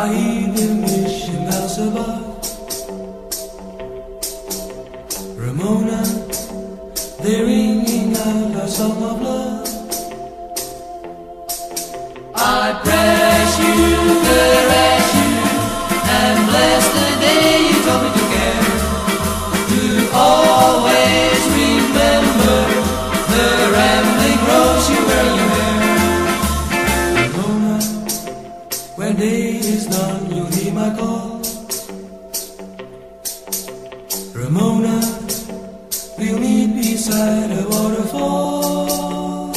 I hear the mission bells above. Ramona, they're ringing out our song of love. I press you, caress you, and bless the day you told me to care. To always remember the rambling rose you wear in your hair. Ramona, when day is done, you'll hear my call. Ramona, we'll meet beside a waterfall.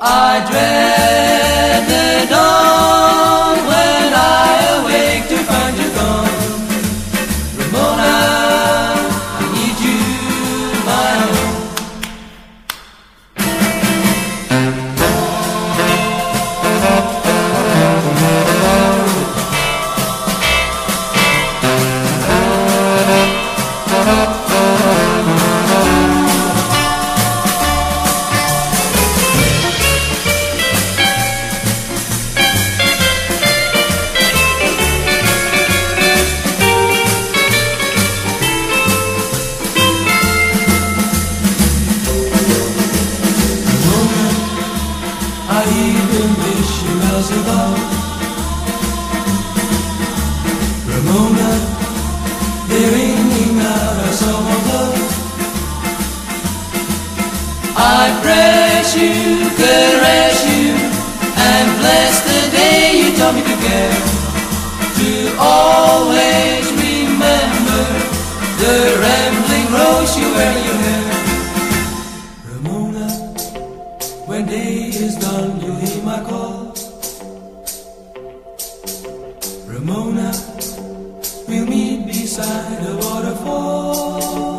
I dread the dawn when I awake to find you gone. Ramona, I need you, my own. I hear the mission bells above. Ramona, they're ringing out our song of love. I press you, caress you, and bless the day you taught me to care. To always remember the rambling rose you wear in your hair. Ramona, when day is done, you'll hear my call. Ramona, we'll meet beside a waterfall.